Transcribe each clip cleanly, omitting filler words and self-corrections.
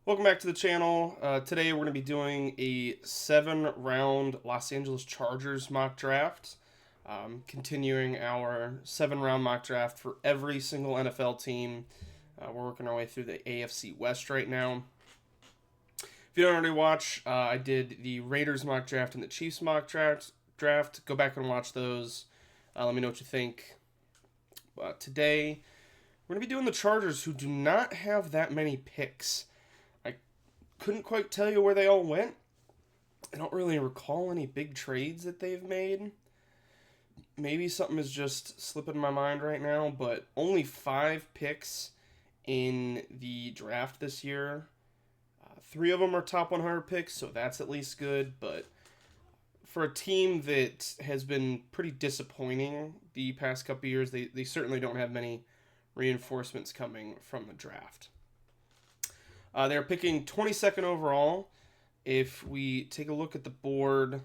Welcome back to the channel. Today we're going to be doing a 7-round Los Angeles Chargers mock draft. Continuing our 7-round mock draft for every single NFL team. We're working our way through the AFC West right now. If you don't already watch, I did the Raiders mock draft and the Chiefs mock draft. Go back and watch those. Let me know what you think. Today, we're going to be doing the Chargers, who do not have that many picks. Couldn't quite tell you where they all went. I don't really recall any big trades that they've made. Maybe something is just slipping my mind right now, but only 5 picks in the draft this year. 3 of them are top 100 picks, so that's at least good, but for a team that has been pretty disappointing the past couple years, they certainly don't have many reinforcements coming from the draft. They're picking 22nd overall. If we take a look at the board,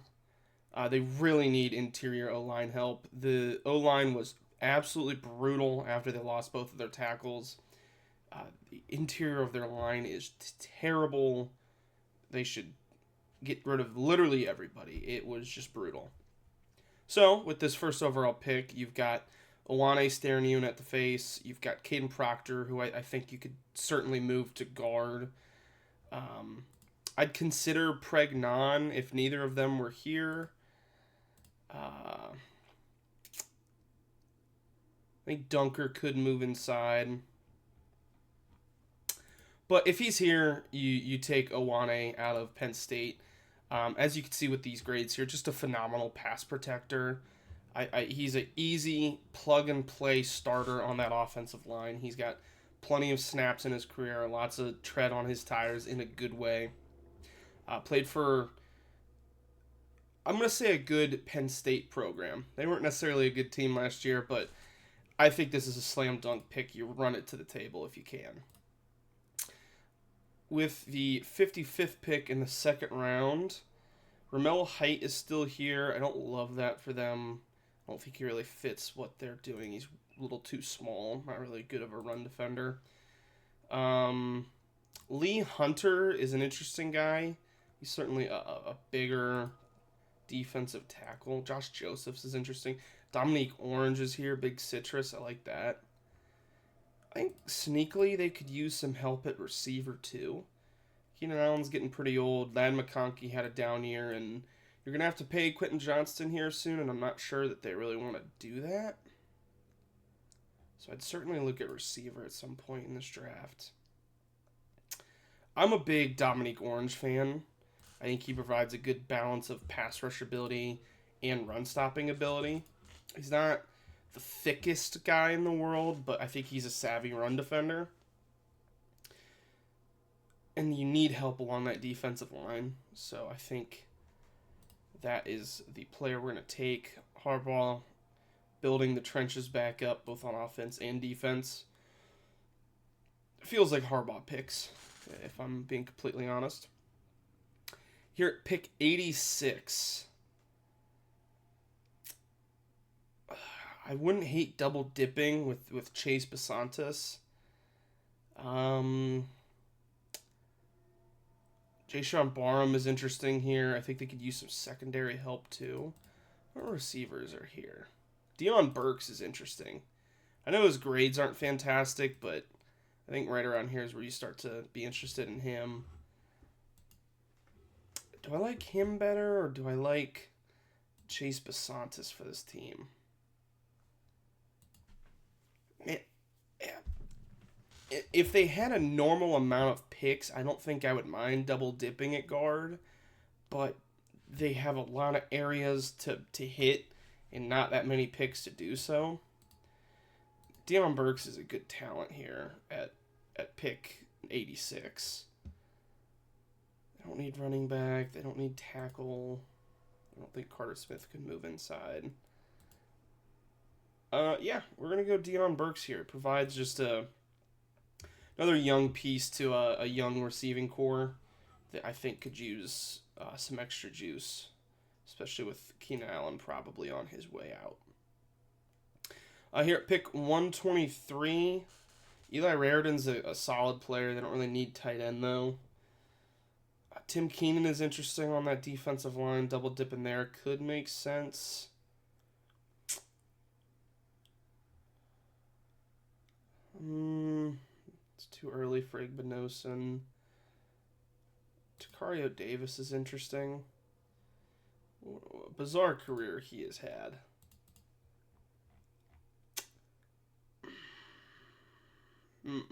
they really need interior O-line help. The O-line was absolutely brutal after they lost both of their tackles. The interior of their line is terrible. They should get rid of literally everybody. It was just brutal. So, with this first overall pick, you've got Owane staring you at the face. You've got Caden Proctor, who I think you could certainly move to guard. I'd consider Pregnon if neither of them were here. I think Dunker could move inside. But if he's here, you take Owane out of Penn State. As you can see with these grades here, just a phenomenal pass protector. He's an easy plug-and-play starter on that offensive line. He's got plenty of snaps in his career, lots of tread on his tires in a good way. Played for, I'm going to say, a good Penn State program. They weren't necessarily a good team last year, but I think this is a slam dunk pick. You run it to the table if you can. With the 55th pick in the second round, Romello Height is still here. I don't love that for them. I don't think he really fits what they're doing. He's a little too small. Not really good of a run defender. Lee Hunter is an interesting guy. He's certainly a bigger defensive tackle. Josh Josephs is interesting. Dominique Orange is here. Big citrus. I like that. I think sneakily they could use some help at receiver too. Keenan Allen's getting pretty old. Ladd McConkey had a down year, and you're going to have to pay Quentin Johnston here soon, and I'm not sure that they really want to do that. So I'd certainly look at receiver at some point in this draft. I'm a big Dominique Orange fan. I think he provides a good balance of pass rush ability and run stopping ability. He's not the thickest guy in the world, but I think he's a savvy run defender. And you need help along that defensive line. So I think that is the player we're going to take. Harbaugh building the trenches back up, both on offense and defense. It feels like Harbaugh picks, if I'm being completely honest. Here at pick 86, I wouldn't hate double dipping with Chase Bisontis. Jayshon Barham is interesting here. I think they could use some secondary help too. What receivers are here? Deion Burks is interesting. I know his grades aren't fantastic, but I think right around here is where you start to be interested in him. Do I like him better, or do I like Chase Bisontis for this team? If they had a normal amount of picks, I don't think I would mind double dipping at guard, but they have a lot of areas to hit and not that many picks to do so. Deion Burks is a good talent here at pick 86. They don't need running back. They don't need tackle. I don't think Carter Smith can move inside. Yeah, we're going to go Deion Burks here. Provides just another young piece to a young receiving core that I think could use some extra juice, especially with Keenan Allen probably on his way out. Here at pick 123, Eli Raridon's a solid player. They don't really need tight end, though. Tim Keenan is interesting on that defensive line. Double dip in there could make sense. It's too early for Igbinosun. Takario Davis is interesting. Bizarre career he has had. Let's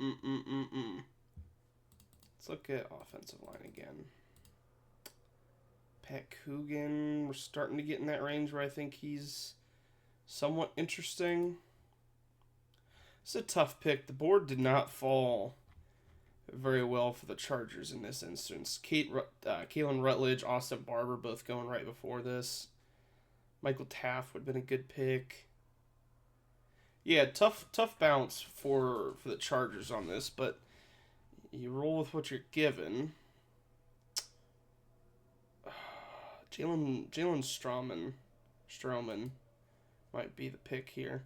look at offensive line again. Pat Coogan, we're starting to get in that range where I think he's somewhat interesting. It's a tough pick. The board did not fall very well for the Chargers in this instance. Kalen Rutledge, Austin Barber both going right before this. Michael Taft would have been a good pick. Yeah, tough bounce for the Chargers on this, but you roll with what you're given. Jalen Stroman might be the pick here.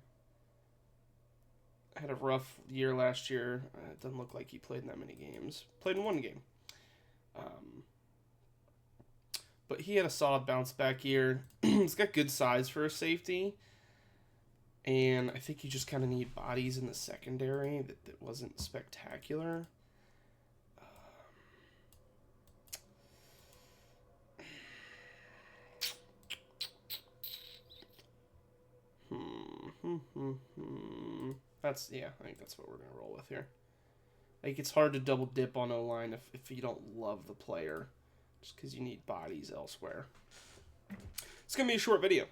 Had a rough year last year. It doesn't look like he played in that many games. Played in one game. But he had a solid bounce back year. He's got good size for a safety. And I think you just kind of need bodies in the secondary that wasn't spectacular. I think that's what we're going to roll with here. Like, it's hard to double dip on O-line if you don't love the player, just because you need bodies elsewhere. It's going to be a short video.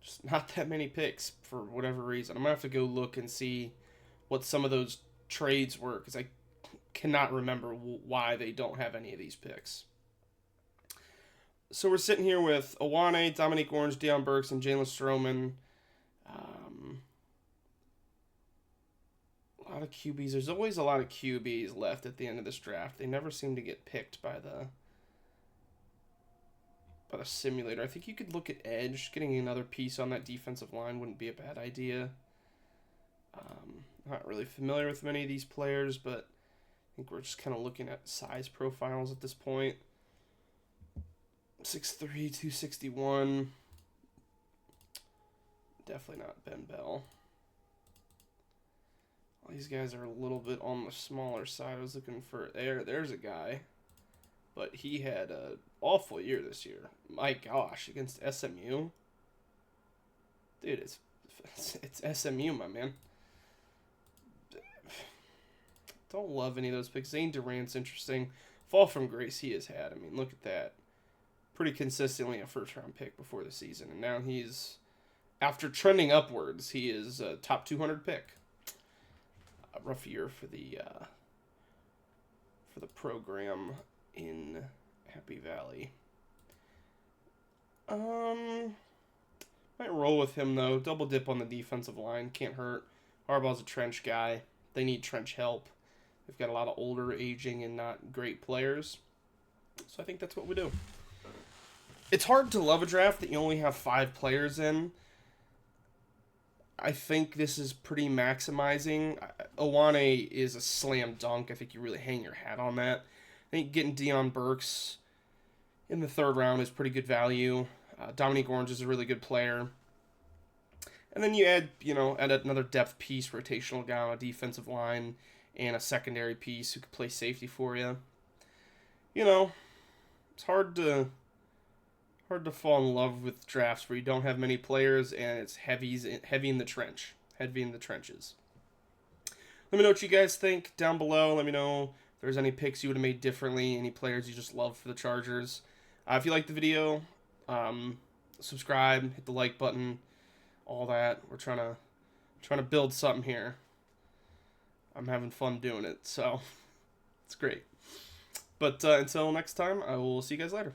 Just not that many picks for whatever reason. I'm going to have to go look and see what some of those trades were, because I cannot remember why they don't have any of these picks. So we're sitting here with Owane, Dominique Orange, Deion Burks, and Jalen Stroman. A lot of QBs. There's always a lot of QBs left at the end of this draft. They never seem to get picked by the simulator. I think you could look at edge. Getting another piece on that defensive line wouldn't be a bad idea. Not really familiar with many of these players, but I think we're just kind of looking at size profiles at this point. 6'3", 261. Definitely not Ben Bell. All these guys are a little bit on the smaller side. I was looking for there's a guy, but he had an awful year this year. My gosh, against SMU. Dude, it's SMU, my man. Don't love any of those picks. Zane Durant's interesting. Fall from grace he has had. I mean, look at that. Pretty consistently a first-round pick before the season, and now he's, after trending upwards, he is a top 200 pick. A rough year for the program in Happy Valley. Might roll with him though. Double dip on the defensive line, can't hurt. Harbaugh's a trench guy. They need trench help. They've got a lot of older, aging, and not great players. So I think that's what we do. It's hard to love a draft that you only have 5 players in. I think this is pretty maximizing. Owane is a slam dunk. I think you really hang your hat on that. I think getting Deion Burks in the 3rd round is pretty good value. Dominique Orange is a really good player. And then you add another depth piece, rotational guy on a defensive line, and a secondary piece who could play safety for you. It's hard to fall in love with drafts where you don't have many players and it's heavy in the trenches. Let me know what you guys think down below. Let me know if there's any picks you would have made differently, any players you just love for the Chargers. If you liked the video, subscribe, hit the like button, all that. We're trying to build something here. I'm having fun doing it, so it's great. But until next time, I will see you guys later.